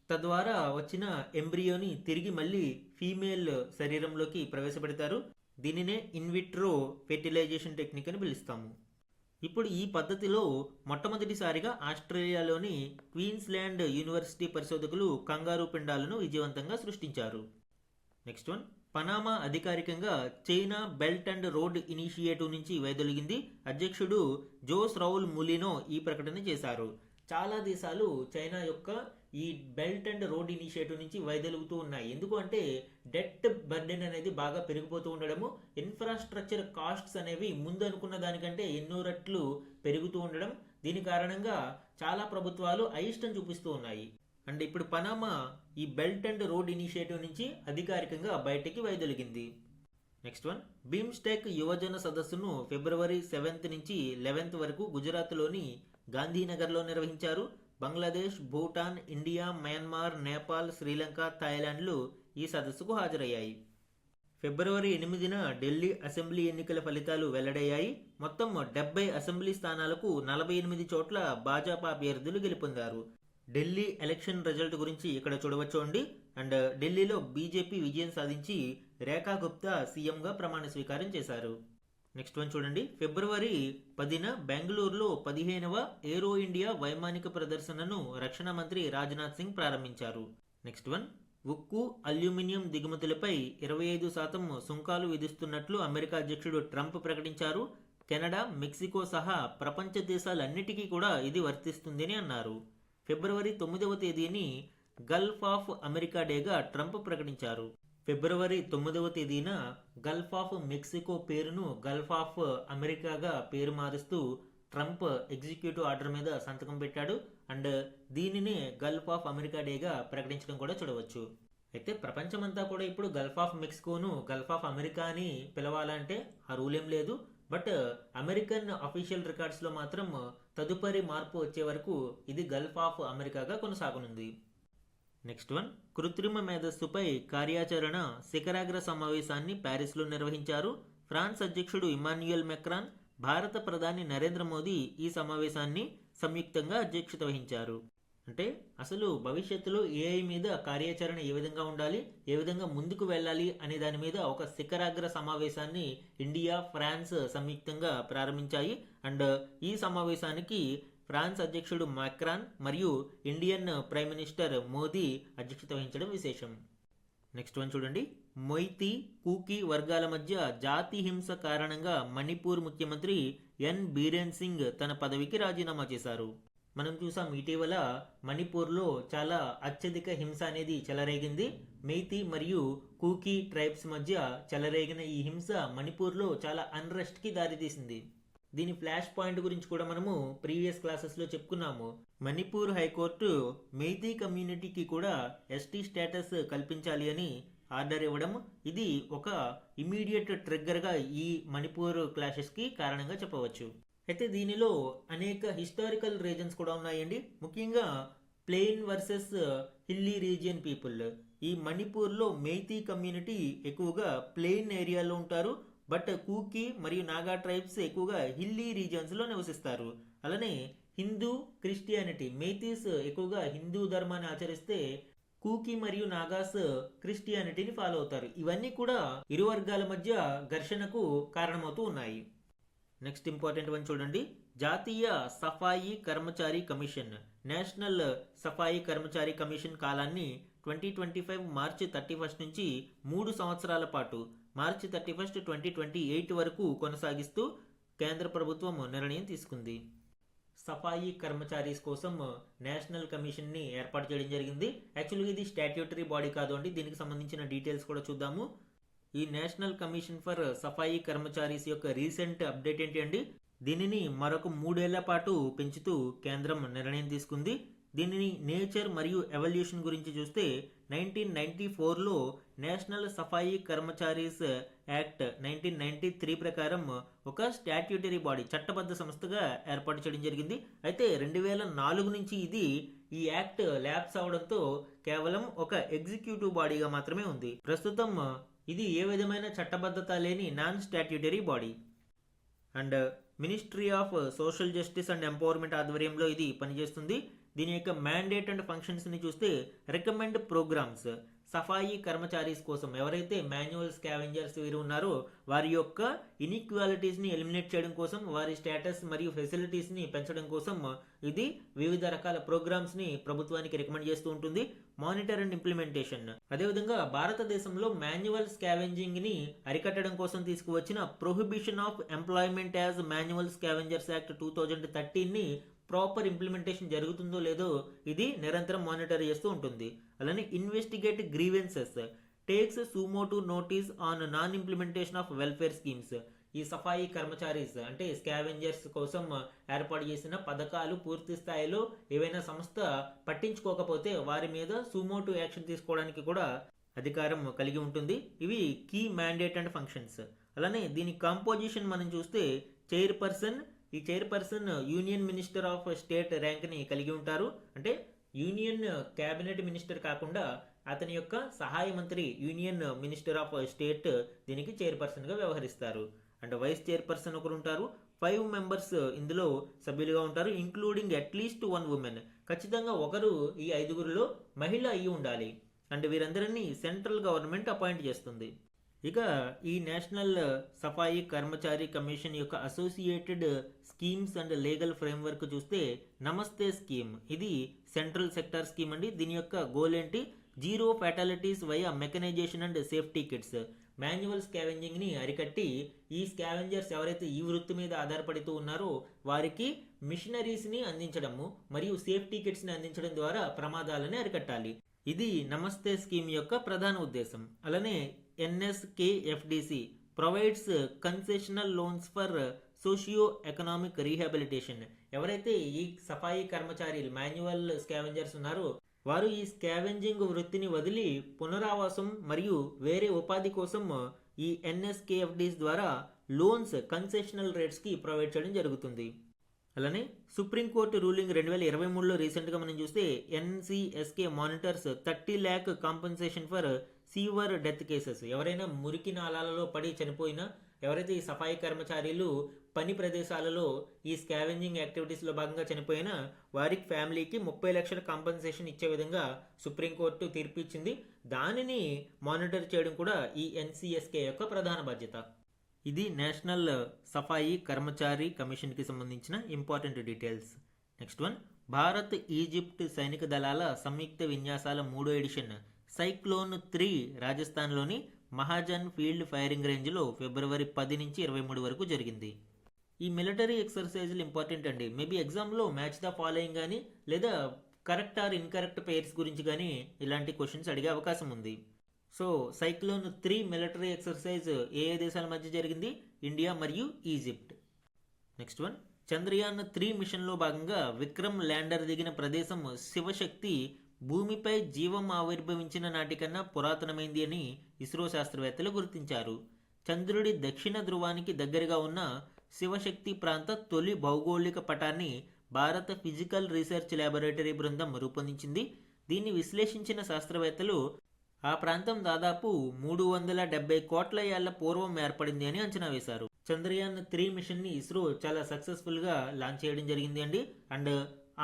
తద్వారా వచ్చిన ఎంబ్రియోని తిరిగి మళ్ళీ ఫీమేల్ శరీరంలోకి ప్రవేశపెడతారు. దీనినే ఇన్విట్రో ఫెర్టిలైజేషన్ టెక్నిక్ అని పిలుస్తాము. ఇప్పుడు ఈ పద్ధతిలో మొట్టమొదటిసారిగా ఆస్ట్రేలియాలోని క్వీన్స్లాండ్ యూనివర్సిటీ పరిశోధకులు కంగారు పిండాలను విజయవంతంగా సృష్టించారు. నెక్స్ట్ వన్, పనామా అధికారికంగా China belt and road initiative నుంచి వైదొలిగింది. అధ్యక్షుడు జోస్ రౌల్ ములినో ఈ ప్రకటన చేశారు. చాలా దేశాలు చైనా యొక్క ఈ బెల్ట్ అండ్ రోడ్ ఇనిషియేటివ్ నుంచి వైదొలుగుతూ ఉన్నాయి. ఎందుకు అంటే డెట్ బర్డెన్ అనేది బాగా పెరిగిపోతూ ఉండడము, ఇన్ఫ్రాస్ట్రక్చర్ కాస్ట్స్ అనేవి ముందు అనుకున్న దానికంటే ఎన్నో రెట్లు పెరుగుతూ ఉండడం, దీని కారణంగా చాలా ప్రభుత్వాలు అయిష్టం చూపిస్తూ ఉన్నాయి. అండ్ ఇప్పుడు పనామా ఈ బెల్ట్ అండ్ రోడ్ ఇనిషియేటివ్ నుంచి అధికారికంగా బయటికి వైదొలిగింది. నెక్స్ట్ వన్, బిమ్స్టెక్ యువజన సదస్సును ఫిబ్రవరి 7 నుంచి 11 వరకు గుజరాత్లోని గాంధీనగర్లో నిర్వహించారు. బంగ్లాదేశ్, భూటాన్, ఇండియా, మయన్మార్, నేపాల్, శ్రీలంక, థాయిలాండ్లు ఈ సదస్సుకు హాజరయ్యాయి. ఫిబ్రవరి 8న ఢిల్లీ అసెంబ్లీ ఎన్నికల ఫలితాలు వెల్లడయ్యాయి. మొత్తం 70 అసెంబ్లీ స్థానాలకు 48 చోట్ల భాజపా అభ్యర్థులు గెలుపొందారు. ఢిల్లీ ఎలక్షన్ రిజల్ట్ గురించి ఇక్కడ చూడవచ్చు అండి. అండ్ ఢిల్లీలో బీజేపీ విజయం సాధించి రేఖా గుప్తా సీఎంగా ప్రమాణ స్వీకారం చేశారు. నెక్స్ట్ వన్ చూడండి, ఫిబ్రవరి 10న బెంగళూరులో 15వ ఏరో ఇండియా వైమానిక ప్రదర్శనను రక్షణ మంత్రి రాజ్నాథ్ సింగ్ ప్రారంభించారు. నెక్స్ట్ వన్, ఉక్కు, అల్యూమినియం దిగుమతులపై 25% సుంకాలు విధిస్తున్నట్లు అమెరికా అధ్యక్షుడు ట్రంప్ ప్రకటించారు. కెనడా, మెక్సికో సహా ప్రపంచ దేశాలన్నిటికీ కూడా ఇది వర్తిస్తుందని అన్నారు. ఫిబ్రవరి 9వ తేదీని గల్ఫ్ ఆఫ్ అమెరికా డేగా ట్రంప్ ప్రకటించారు. ఫిబ్రవరి 9వ తేదీన గల్ఫ్ ఆఫ్ మెక్సికో పేరును గల్ఫ్ ఆఫ్ అమెరికాగా పేరు మారుస్తూ ట్రంప్ ఎగ్జిక్యూటివ్ ఆర్డర్ మీద సంతకం పెట్టాడు. అండ్ దీనినే గల్ఫ్ ఆఫ్ అమెరికా డేగా ప్రకటించడం కూడా చూడవచ్చు. అయితే ప్రపంచమంతా కూడా ఇప్పుడు గల్ఫ్ ఆఫ్ మెక్సికోను గల్ఫ్ ఆఫ్ అమెరికా అని పిలవాలంటే ఆ రూల్ ఏం లేదు. బట్ అమెరికన్ అఫీషియల్ రికార్డ్స్లో మాత్రం తదుపరి మార్పు వచ్చే వరకు ఇది గల్ఫ్ ఆఫ్ అమెరికాగా కొనసాగనుంది. నెక్స్ట్ వన్, కృత్రిమ మేధస్సుపై కార్యాచరణ శిఖరాగ్ర సమావేశాన్ని ప్యారిస్లో నిర్వహించారు. ఫ్రాన్స్ అధ్యక్షుడు ఇమాన్యుయల్ మెక్రాన్, భారత ప్రధాని నరేంద్ర మోదీ ఈ సమావేశాన్ని సంయుక్తంగా అధ్యక్షత వహించారు. అంటే అసలు భవిష్యత్తులో ఏఐ మీద కార్యాచరణ ఏ విధంగా ఉండాలి, ఏ విధంగా ముందుకు వెళ్ళాలి అనే దాని మీద ఒక శిఖరాగ్ర సమావేశాన్ని ఇండియా, ఫ్రాన్స్ సంయుక్తంగా ప్రారంభించాయి. అండ్ ఈ సమావేశానికి ఫ్రాన్స్ అధ్యక్షుడు మాక్రాన్ మరియు ఇండియన్ ప్రైమ్ మినిస్టర్ మోదీ అధ్యక్షత వహించడం విశేషం. నెక్స్ట్ వన్ చూడండి, మొయితీ, కూకీ వర్గాల మధ్య జాతి హింస కారణంగా మణిపూర్ ముఖ్యమంత్రి ఎన్ బీరేన్ సింగ్ తన పదవికి రాజీనామా చేశారు. మనం చూసాం ఇటీవల మణిపూర్లో చాలా అత్యధిక హింస అనేది చెలరేగింది. మెయితీ మరియు కూకీ ట్రైబ్స్ మధ్య చెలరేగిన ఈ హింస మణిపూర్లో చాలా అన్రెస్ట్కి దారితీసింది. దీని ఫ్లాష్ పాయింట్ గురించి కూడా మనము ప్రీవియస్ క్లాసెస్లో చెప్పుకున్నాము. మణిపూర్ హైకోర్టు మెయితీ కమ్యూనిటీకి కూడా ఎస్టీ స్టేటస్ కల్పించాలి అని ఆర్డర్ ఇవ్వడం, ఇది ఒక ఇమీడియట్ ట్రిగ్గర్గా ఈ మణిపూర్ క్లాషెస్కి కారణంగా చెప్పవచ్చు. అయితే దీనిలో అనేక హిస్టారికల్ రీజన్స్ కూడా ఉన్నాయండి. ముఖ్యంగా plain versus hilly region people. ఈ మణిపూర్లో మెయితీ కమ్యూనిటీ ఎక్కువగా ప్లెయిన్ ఏరియాలో ఉంటారు. బట్ కూకీ మరియు నాగా ట్రైబ్స్ ఎక్కువగా హిల్లీ రీజియన్స్లో నివసిస్తారు. అలానే హిందూ, క్రిస్టియానిటీ, మెయితీస్ ఎక్కువగా హిందూ ధర్మాన్ని ఆచరిస్తే కూకీ మరియు నాగాస్ క్రిస్టియానిటీని ఫాలో అవుతారు. ఇవన్నీ కూడా ఇరు వర్గాల మధ్య ఘర్షణకు కారణమవుతూ ఉన్నాయి. నెక్స్ట్ ఇంపార్టెంట్ వన్ చూడండి, జాతీయ సఫాయి కర్మచారి కమిషన్, నేషనల్ సఫాయి కర్మచారి కమిషన్ కాలాన్ని 2025 మార్చి 31 నుంచి 3 సంవత్సరాల పాటు మార్చి 31, 2028 వరకు కొనసాగిస్తూ కేంద్ర ప్రభుత్వం నిర్ణయం తీసుకుంది. సఫాయి కర్మచారీస్ కోసం నేషనల్ కమిషన్ని ఏర్పాటు చేయడం జరిగింది. యాక్చువల్గా ఇది స్టాట్యూటరీ బాడీ కాదు అండి. దీనికి సంబంధించిన డీటెయిల్స్ కూడా చూద్దాము. ఈ నేషనల్ కమిషన్ ఫర్ సఫాయి కర్మచారీస్ యొక్క రీసెంట్ అప్డేట్ ఏంటి అండి, దీనిని మరొక 3 ఏళ్ల పాటు పెంచుతూ కేంద్రం నిర్ణయం తీసుకుంది. దీనిని నేచర్ మరియు ఎవల్యూషన్ గురించి చూస్తే 1994లో నేషనల్ సఫాయి కర్మచారీస్ యాక్ట్ 1993 ప్రకారం ఒక స్టాట్యూటరీ బాడీ, చట్టబద్ధ సంస్థగా ఏర్పాటు చేయడం జరిగింది. అయితే 2004 నుంచి ఈ యాక్ట్ ల్యాప్స్ అవడంతో కేవలం ఒక ఎగ్జిక్యూటివ్ బాడీగా మాత్రమే ఉంది. ప్రస్తుతం ఇది ఏ విధమైన చట్టబద్ధత లేని non statutory body. And ministry of social justice and empowerment ఆధ్వర్యంలో ఇది పనిచేస్తుంది. దీని యొక్క మ్యాండేట్ అండ్ ఫంక్షన్స్ని చూస్తే రికమెండ్ ప్రోగ్రామ్స్, సఫాయి కర్మచారీస్ కోసం ఎవరైతే మాన్యువల్ స్కావెంజర్స్ వీరు ఉన్నారో వారి యొక్క ఇన్ఈక్వాలిటీస్ని ఎలిమినేట్ చేయడం కోసం, వారి స్టేటస్ మరియు ఫెసిలిటీస్ని పెంచడం కోసం ఇది వివిధ రకాల ప్రోగ్రామ్స్ని ప్రభుత్వానికి రికమెండ్ చేస్తూ ఉంటుంది. మానిటర్ అండ్ ఇంప్లిమెంటేషన్, అదేవిధంగా భారతదేశంలో మాన్యువల్ స్కావెంజింగ్ని అరికట్టడం కోసం తీసుకువచ్చిన prohibition of employment as manual scavengers act 2013ని ప్రాపర్ ఇంప్లిమెంటేషన్ జరుగుతుందో లేదో ఇది నిరంతరం మానిటర్ చేస్తూ ఉంటుంది. అలానే investigate grievances, takes suo motu notice on non implementation of welfare schemes. ఈ సఫాయి కర్మచారీస్ అంటే స్కావెంజర్స్ కోసం ఏర్పాటు చేసిన పథకాలు పూర్తి స్థాయిలో ఏవైనా సంస్థ పట్టించుకోకపోతే వారి మీద సుమోటో యాక్షన్ తీసుకోవడానికి కూడా అధికారం కలిగి ఉంటుంది. ఇవి కీ మ్యాండేట్ అండ్ ఫంక్షన్స్. అలానే దీని కాంపోజిషన్ మనం చూస్తే ఈ chairperson union minister of state ర్యాంక్ని కలిగి ఉంటారు. అంటే యూనియన్ క్యాబినెట్ మినిస్టర్ కాకుండా అతని యొక్క సహాయ మంత్రి యూనియన్ మినిస్టర్ ఆఫ్ స్టేట్ దీనికి చైర్పర్సన్గా వ్యవహరిస్తారు. అండ్ వైస్ చైర్పర్సన్ ఒకరు ఉంటారు. 5 మెంబర్స్ ఇందులో సభ్యులుగా ఉంటారు, ఇంక్లూడింగ్ అట్లీస్ట్ 1 ఉమెన్. ఖచ్చితంగా ఒకరు ఈ 5గురిలో మహిళ అయి ఉండాలి. అండ్ వీరందరినీ సెంట్రల్ గవర్నమెంట్ అపాయింట్ చేస్తుంది. ఇక ఈ నేషనల్ సఫాయి కర్మచారి కమిషన్ యొక్క associated schemes and legal framework చూస్తే నమస్తే స్కీమ్ ఇది సెంట్రల్ సెక్టార్ స్కీమ్ అండి. దీని యొక్క గోల్ ఏంటి? 0 fatalities via mechanization and safety kits. Manual స్కావెంజింగ్ని అరికట్టి ఈ స్కావెంజర్స్ ఎవరైతే ఈ వృత్తి మీద ఆధారపడుతూ ఉన్నారో వారికి మిషనరీస్ని అందించడము మరియు సేఫ్టీ కిట్స్ని అందించడం ద్వారా ప్రమాదాలని అరికట్టాలి. ఇది నమస్తే స్కీమ్ యొక్క ప్రధాన ఉద్దేశం. అలానే NSKFDC provides concessional loans for socio economic rehabilitation. ఎవరైతే ఈ సఫాయి కర్మచారీలు మాన్యువల్ స్కావెంజర్స్ ఉన్నారో వారు ఈ స్కావెంజింగ్ వృత్తిని వదిలి పునరావాసం మరియు వేరే ఉపాధి కోసం ఈ ఎన్ఎస్కేఎఫ్డిస్ ద్వారా లోన్స్ కన్సెషనల్ రేట్స్కి ప్రొవైడ్ చేయడం జరుగుతుంది. అలానే సుప్రీంకోర్టు రూలింగ్ 2023లో రీసెంట్గా మనం చూస్తే NCSK monitors 30 lakh compensation for sewer death cases. ఎవరైనా మురికి నాలాలలో పడి చనిపోయినా, ఎవరైతే ఈ సఫాయి కర్మచారీలు పని ప్రదేశాలలో ఈ స్కావెంజింగ్ యాక్టివిటీస్లో భాగంగా చనిపోయినా వారికి ఫ్యామిలీకి 30 లక్షల కాంపెన్సేషన్ ఇచ్చే విధంగా సుప్రీంకోర్టు తీర్పు ఇచ్చింది. దానిని మానిటర్ చేయడం కూడా ఈ ఎన్సిఎస్కే యొక్క ప్రధాన బాధ్యత. ఇది నేషనల్ సఫాయి కర్మచారి కమిషన్కి సంబంధించిన important details. Next one, Bharat Egypt సైనిక దళాల సంయుక్త విన్యాసాల 3వ ఎడిషన్ సైక్లోన్ 3 రాజస్థాన్లోని మహాజన్ ఫీల్డ్ ఫైరింగ్ రేంజ్లో ఫిబ్రవరి 10 నుంచి 23 వరకు జరిగింది. ఈ మిలిటరీ ఎక్సర్సైజులు ఇంపార్టెంట్ అండి. మేబీ ఎగ్జామ్లో మ్యాచ్ ద ఫాలోయింగ్ కానీ లేదా కరెక్ట్ ఆర్ ఇన్కరెక్ట్ పేర్స్ గురించి కానీ ఇలాంటి క్వశ్చన్స్ అడిగే అవకాశం ఉంది. సో సైక్లోన్ 3 మిలిటరీ ఎక్సర్సైజ్ ఏ దేశాల మధ్య జరిగింది? ఇండియా మరియు ఈజిప్ట్. నెక్స్ట్ వన్, చంద్రయాన్ 3 మిషన్లో భాగంగా విక్రమ్ ల్యాండర్ దిగిన ప్రదేశం శివశక్తి భూమిపై జీవం ఆవిర్భవించిన నాటికన్నా పురాతనమైంది అని ఇస్రో శాస్త్రవేత్తలు గుర్తించారు. చంద్రుడి దక్షిణ ధ్రువానికి దగ్గరగా ఉన్న శివశక్తి ప్రాంత తొలి భౌగోళిక పటాన్ని భారత ఫిజికల్ రీసెర్చ్ ల్యాబొరేటరీ బృందం రూపొందించింది. దీన్ని విశ్లేషించిన శాస్త్రవేత్తలు ఆ ప్రాంతం దాదాపు 370 కోట్ల ఏళ్ల పూర్వం ఏర్పడింది అని అంచనా వేశారు. చంద్రయాన్ 3 మిషన్ని ఇస్రో చాలా సక్సెస్ఫుల్గా లాంచ్ చేయడం జరిగింది అండి. అండ్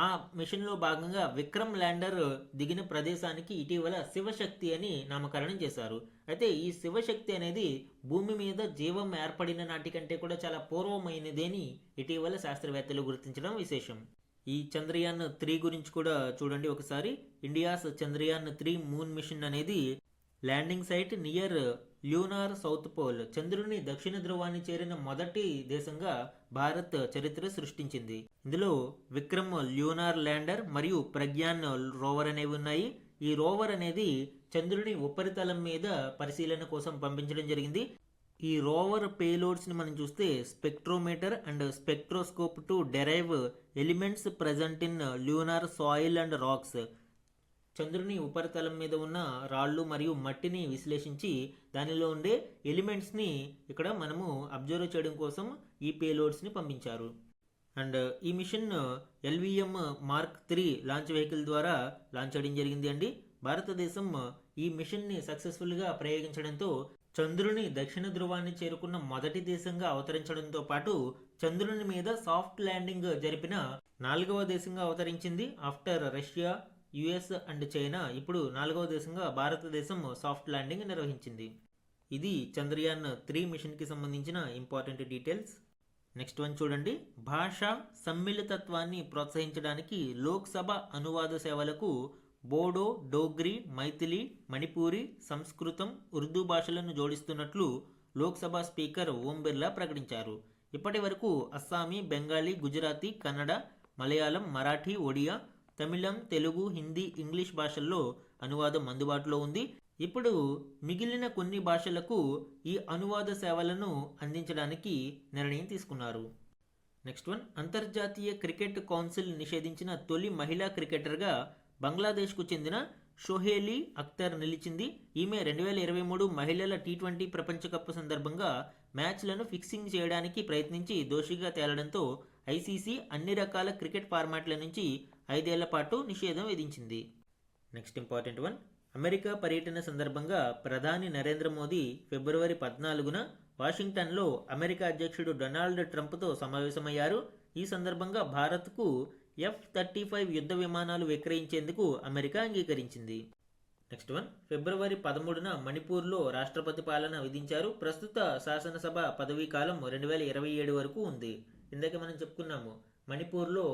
ఆ మిషన్లో భాగంగా విక్రమ్ ల్యాండర్ దిగిన ప్రదేశానికి ఇటీవల శివశక్తి అని నామకరణం చేశారు. అయితే ఈ శివశక్తి అనేది భూమి మీద జీవం ఏర్పడిన నాటికంటే కూడా చాలా పూర్వమైనది అని ఇటీవల శాస్త్రవేత్తలు గుర్తించడం విశేషం. ఈ చంద్రయాన్ 3 గురించి కూడా చూడండి ఒకసారి. ఇండియాస్ చంద్రయాన్ 3 మూన్ మిషన్ అనేది landing site near lunar south pole, చంద్రుని దక్షిణ ధ్రువాన్ని చేరిన మొదటి దేశంగా భారత్ చరిత్ర సృష్టించింది. ఇందులో విక్రమ్ ల్యూనార్ ల్యాండర్ మరియు ప్రజ్ఞాన్ రోవర్ అనేవి ఉన్నాయి. ఈ రోవర్ అనేది చంద్రుని ఉపరితలం మీద పరిశీలన కోసం పంపించడం జరిగింది. ఈ రోవర్ పేలోడ్స్ని మనం చూస్తే spectrometer and spectroscope to derive elements present in lunar soil and rocks. చంద్రుని ఉపరితలం మీద ఉన్న రాళ్ళు మరియు మట్టిని విశ్లేషించి దానిలో ఉండే ఎలిమెంట్స్ని ఇక్కడ మనము అబ్జర్వ్ చేయడం కోసం ఈ పేలోడ్స్ని పంపించారు. అండ్ ఈ mission LVM Mark 3 launch vehicle ద్వారా లాంచ్ చేయడం జరిగింది అండి. భారతదేశం ఈ మిషన్ని సక్సెస్ఫుల్గా ప్రయోగించడంతో చంద్రుని దక్షిణ ధ్రువాన్ని చేరుకున్న మొదటి దేశంగా అవతరించడంతో పాటు చంద్రుని మీద సాఫ్ట్ ల్యాండింగ్ జరిపిన 4వ దేశంగా అవతరించింది. After Russia, US and China ఇప్పుడు 4వ దేశంగా భారతదేశం సాఫ్ట్ ల్యాండింగ్ నిర్వహించింది. ఇది చంద్రయాన్ 3 మిషన్కి సంబంధించిన ఇంపార్టెంట్ డీటెయిల్స్. నెక్స్ట్ వన్ చూడండి, భాషా సమ్మిళితత్వాన్ని ప్రోత్సహించడానికి లోక్సభ అనువాద సేవలకు బోడో, డోగ్రీ, మైథిలి, మణిపూరి, సంస్కృతం, ఉర్దూ భాషలను జోడిస్తున్నట్లు లోక్సభ స్పీకర్ ఓం బిర్లా ప్రకటించారు. ఇప్పటి వరకు అస్సామీ, బెంగాలీ, గుజరాతీ, కన్నడ, మలయాళం, మరాఠీ, ఒడియా, తమిళం, తెలుగు, హిందీ, ఇంగ్లీష్ భాషల్లో అనువాదం అందుబాటులో ఉంది. ఇప్పుడు మిగిలిన కొన్ని భాషలకు ఈ అనువాద సేవలను అందించడానికి నిర్ణయం తీసుకున్నారు. నెక్స్ట్ వన్, అంతర్జాతీయ క్రికెట్ కౌన్సిల్ నిషేధించిన తొలి మహిళా క్రికెటర్గా బంగ్లాదేశ్కు చెందిన షోహేలీ అఖ్తర్ నిలిచింది. ఈమె 2023 మహిళల T20 ప్రపంచ కప్ సందర్భంగా మ్యాచ్లను ఫిక్సింగ్ చేయడానికి ప్రయత్నించి దోషిగా తేలడంతో ఐసీసీ అన్ని రకాల క్రికెట్ ఫార్మాట్ల నుంచి 5 ఏళ్ల పాటు నిషేధం విధించింది. నెక్స్ట్ ఇంపార్టెంట్ వన్, అమెరికా పర్యటన సందర్భంగా ప్రధాని నరేంద్ర మోదీ ఫిబ్రవరి 14న వాషింగ్టన్లో అమెరికా అధ్యక్షుడు డొనాల్డ్ ట్రంప్తో సమావేశమయ్యారు. ఈ సందర్భంగా భారత్కు F-35 యుద్ధ విమానాలు విక్రయించేందుకు అమెరికా అంగీకరించింది. నెక్స్ట్ వన్, ఫిబ్రవరి 13న మణిపూర్లో రాష్ట్రపతి పాలన విధించారు. ప్రస్తుత శాసనసభ పదవీ కాలం 2027 వరకు ఉంది. ఇందాక మనం చెప్పుకున్నాము, మణిపూర్లో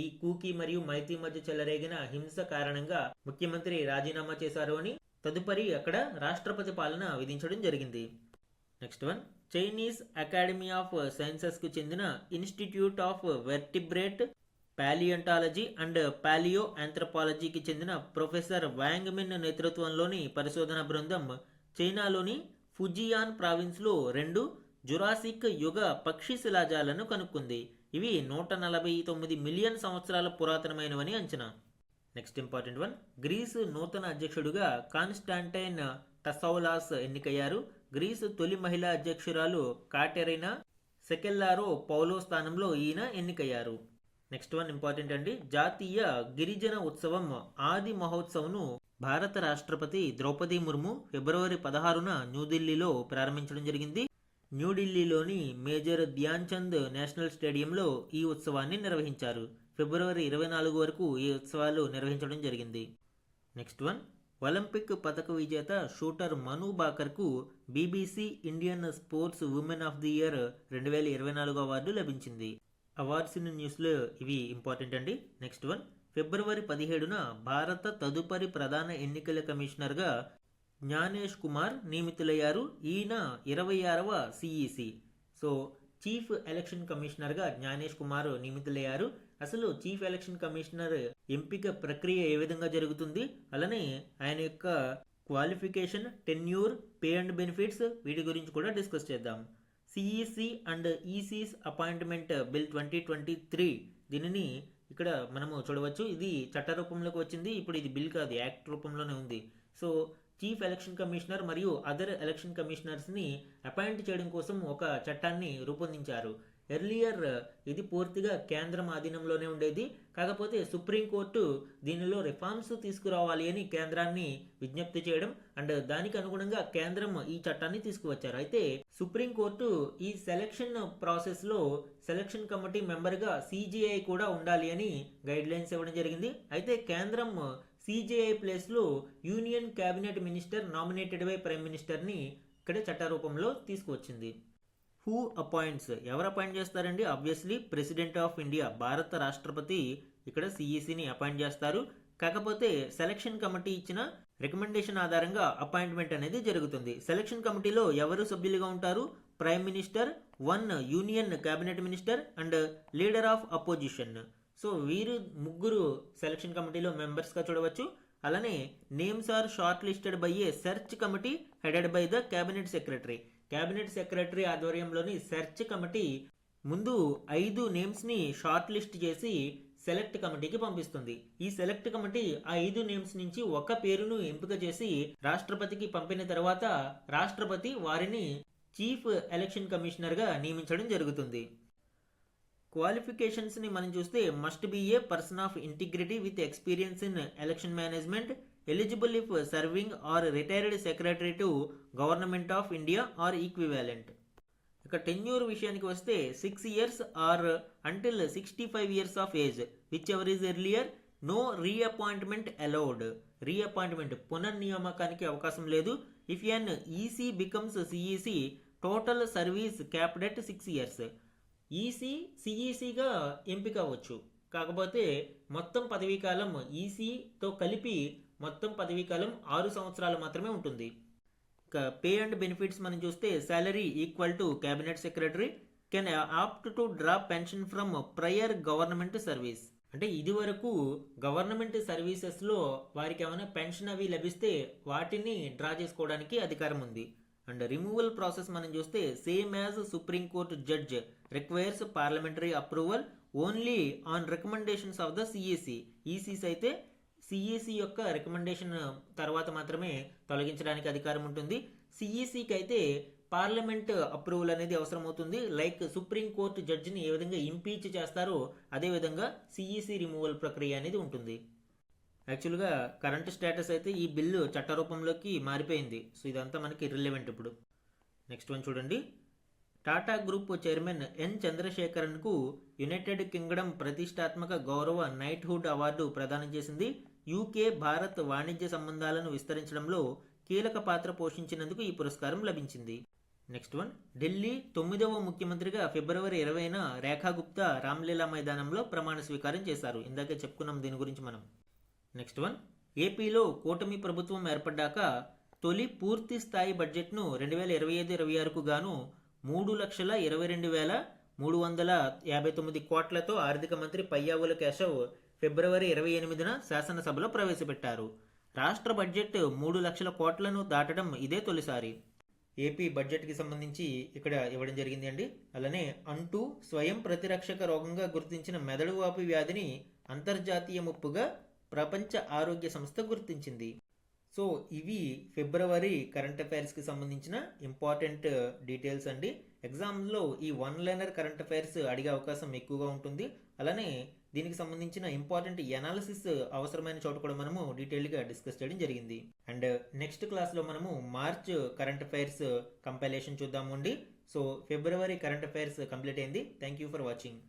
ఈ కూకీ మరియు మైతీ మధ్య చెలరేగిన హింస కారణంగా ముఖ్యమంత్రి రాజీనామా చేశారు అని, తదుపరి అక్కడ రాష్ట్రపతి పాలన విధించడం జరిగింది. Next one, Chinese academy of సైన్సెస్కు చెందిన institute of vertebrate paleontology and paleo ఆంథ్రపాలజీకి చెందిన ప్రొఫెసర్ వాంగ్ మిన్ నేతృత్వంలోని పరిశోధన బృందం చైనాలోని ఫుజియాన్ ప్రావిన్స్లో 2 జురాసిక్ యుగ పక్షి శిలాజాలను కనుక్కుంది. ఇవి 149 మిలియన్ సంవత్సరాల పురాతనమైనవని అంచనా. నెక్స్ట్ ఇంపార్టెంట్ వన్, గ్రీసు నూతన అధ్యక్షుడుగా కాన్స్టాంటైన్ టసౌలాస్ ఎన్నికయ్యారు. గ్రీసు తొలి మహిళా అధ్యక్షురాలు కాటెరినా సెకెల్లారో పౌలో స్థానంలో ఈయన ఎన్నికయ్యారు. నెక్స్ట్ వన్ ఇంపార్టెంట్ అండి, జాతీయ గిరిజన ఉత్సవం ఆది మహోత్సవ్ను భారత రాష్ట్రపతి ద్రౌపది ముర్ము ఫిబ్రవరి 16న న్యూఢిల్లీలో ప్రారంభించడం జరిగింది. న్యూఢిల్లీలోని మేజర్ ధ్యాన్ చంద్ నేషనల్ స్టేడియంలో ఈ ఉత్సవాన్ని నిర్వహించారు. ఫిబ్రవరి 24 వరకు ఈ ఉత్సవాలు నిర్వహించడం జరిగింది. నెక్స్ట్ వన్, ఒలింపిక్ పతక విజేత షూటర్ మను బాకర్కు BBC Indian sports women of the year 2024 award లభించింది. అవార్డ్స్ న్యూస్లో ఇవి ఇంపార్టెంట్ అండి. నెక్స్ట్ వన్, ఫిబ్రవరి 17న భారత తదుపరి ప్రధాన ఎన్నికల కమిషనర్గా జ్ఞానేష్ కుమార్ నియమితులయ్యారు. ఈయన 26వ సిఈసి, సో చీఫ్ ఎలక్షన్ కమిషనర్గా జ్ఞానేష్ కుమార్ నియమితులయ్యారు. అసలు చీఫ్ ఎలక్షన్ కమిషనర్ ఎంపిక ప్రక్రియ ఏ విధంగా జరుగుతుంది, అలానే ఆయన యొక్క qualification, tenure, pay and benefits, వీటి గురించి కూడా డిస్కస్ చేద్దాం. సిఈసి అండ్ ఈసీస్ అపాయింట్మెంట్ బిల్ 2023, దీనిని ఇక్కడ మనము చూడవచ్చు. ఇది చట్ట రూపంలోకి వచ్చింది. ఇప్పుడు ఇది బిల్ కాదు, యాక్ట్ రూపంలోనే ఉంది. సో చీఫ్ ఎలక్షన్ కమిషనర్ మరియు అదర్ ఎలక్షన్ కమిషనర్స్ని అపాయింట్ చేయడం కోసం ఒక చట్టాన్ని రూపొందించారు. ఎర్లియర్ ఇది పూర్తిగా కేంద్రం ఆధీనంలోనే ఉండేది. కాకపోతే సుప్రీంకోర్టు దీనిలో రిఫార్మ్స్ తీసుకురావాలి అని కేంద్రాన్ని విజ్ఞప్తి చేయడం అండ్ దానికి అనుగుణంగా కేంద్రం ఈ చట్టాన్ని తీసుకువచ్చారు. అయితే సుప్రీంకోర్టు ఈ సెలక్షన్ ప్రాసెస్లో సెలక్షన్ కమిటీ మెంబర్గా సిజిఐ కూడా ఉండాలి అని గైడ్ లైన్స్ ఇవ్వడం జరిగింది. అయితే కేంద్రం సిజిఐ ప్లేస్లో union cabinet minister nominated by prime మినిస్టర్ని ఇక్కడ చట్ట రూపంలో తీసుకువచ్చింది. హూ అపాయింట్స్, ఎవరు అపాయింట్ చేస్తారండి? ఆబ్వియస్లీ ప్రెసిడెంట్ ఆఫ్ ఇండియా, భారత రాష్ట్రపతి ఇక్కడ సిఈసిని అపాయింట్ చేస్తారు. కాకపోతే సెలక్షన్ కమిటీ ఇచ్చిన రికమెండేషన్ ఆధారంగా అపాయింట్మెంట్ అనేది జరుగుతుంది. సెలక్షన్ కమిటీలో ఎవరు సభ్యులుగా ఉంటారు? Prime minister, 1 union cabinet minister and leader of opposition. So వీరు ముగ్గురు సెలక్షన్ కమిటీలో మెంబర్స్గా చూడవచ్చు. అలానే names are short listed by a search committee headed by the cabinet secretary. Cabinet secretary ఆధ్వర్యంలోని సెర్చ్ కమిటీ ముందు 5 నేమ్స్ని షార్ట్ లిస్ట్ చేసి సెలెక్ట్ కమిటీకి పంపిస్తుంది. ఈ సెలెక్ట్ కమిటీ ఆ 5 నేమ్స్ నుంచి ఒక పేరును ఎంపిక చేసి రాష్ట్రపతికి పంపిన తర్వాత రాష్ట్రపతి వారిని చీఫ్ ఎలక్షన్ కమిషనర్గా నియమించడం జరుగుతుంది. క్వాలిఫికేషన్స్ని మనం చూస్తే must be a person of integrity with experience in election management, eligible if serving or retired secretary to government of India or equivalent. ఇక టెన్యూర్ విషయానికి వస్తే 6 years or until 65 years of age, whichever is earlier, no reappointment allowed. Reappointment పునర్నియామకానికి అవకాశం లేదు. If an EC becomes CEC, total service capped at 6 years. EC సిఈసిగా ఎంపిక అవ్వచ్చు, కాకపోతే మొత్తం పదవీకాలం ఈసీతో కలిపి మొత్తం పదవీకాలం 6 సంవత్సరాలు మాత్రమే ఉంటుంది. ఇక పే అండ్ బెనిఫిట్స్ మనం చూస్తే salary equal to cabinet secretary, can opt to draw pension from prior government service. అంటే ఇది వరకు గవర్నమెంట్ సర్వీసెస్లో వారికి ఏమైనా పెన్షన్ అవి లభిస్తే వాటిని డ్రా చేసుకోవడానికి అధికారం ఉంది. అండ్ రిమూవల్ ప్రాసెస్ మనం చూస్తే same as supreme court judge requires parliamentary approval only on recommendations of the CEC. ECs అయితే సిఈసి యొక్క రికమెండేషన్ తర్వాత మాత్రమే తొలగించడానికి అధికారం ఉంటుంది. సిఈసికి అయితే పార్లమెంట్ అప్రూవల్ అనేది అవసరం అవుతుంది. లైక్ సుప్రీం కోర్టు జడ్జిని ఏ విధంగా ఇంపీచ్ చేస్తారో అదేవిధంగా సిఈసి రిమూవల్ ప్రక్రియ అనేది ఉంటుంది. యాక్చువల్గా కరెంట్ స్టేటస్ అయితే ఈ బిల్లు చట్టరూపంలోకి మారిపోయింది. సో ఇదంతా మనకి రిలెవెంట్ ఇప్పుడు. నెక్స్ట్ వన్ చూడండి. టాటా గ్రూప్ చైర్మన్ ఎన్ చంద్రశేఖరన్కు యునైటెడ్ కింగ్డమ్ ప్రతిష్టాత్మక గౌరవ నైట్హుడ్ అవార్డు ప్రదానం చేసింది. యూకే భారత్ వాణిజ్య సంబంధాలను విస్తరించడంలో కీలక పాత్ర పోషించినందుకు ఈ పురస్కారం లభించింది. Next one. ఢిల్లీ 9వ ముఖ్యమంత్రిగా ఫిబ్రవరి 20న రేఖా గుప్తా రామ్లీలా మైదానంలో ప్రమాణ స్వీకారం చేశారు. ఇందాకే చెప్పుకున్నాం దీని గురించి మనం. Next one. ఏపీలో కూటమి ప్రభుత్వం ఏర్పడ్డాక తొలి పూర్తి స్థాయి బడ్జెట్ను 2025-26కు గాను 3,22,359 కోట్లతో ఆర్థిక మంత్రి పయ్యావుల కేశవ్ ఫిబ్రవరి 28న శాసనసభలో ప్రవేశపెట్టారు. రాష్ట్ర బడ్జెట్ 3 లక్షల కోట్లను దాటడం ఇదే తొలిసారి. ఏపీ బడ్జెట్కి సంబంధించి ఇక్కడ ఇవ్వడం జరిగింది అండి. అలానే అంటూ స్వయం ప్రతిరక్షక రోగంగా గుర్తించిన మెదడు వాపు వ్యాధిని అంతర్జాతీయ ముప్పుగా ప్రపంచ ఆరోగ్య సంస్థ గుర్తించింది. సో ఇవి ఫిబ్రవరి కరెంట్ అఫైర్స్కి సంబంధించిన ఇంపార్టెంట్ డీటెయిల్స్ అండి. ఎగ్జామ్లో ఈ వన్ లైనర్ కరెంట్ అఫైర్స్ అడిగే అవకాశం ఎక్కువగా ఉంటుంది. అలానే దీనికి సంబంధించిన ఇంపార్టెంట్ ఎనాలిసిస్ అవసరమైన చోట కూడా మనము డీటెయిల్గా డిస్కస్ చేయడం జరిగింది. అండ్ నెక్స్ట్ క్లాస్లో మనము మార్చ్ కరెంట్ అఫైర్స్ కంపైలేషన్ చూద్దాము అండి. So February current affairs complete అయింది. Thank you for watching.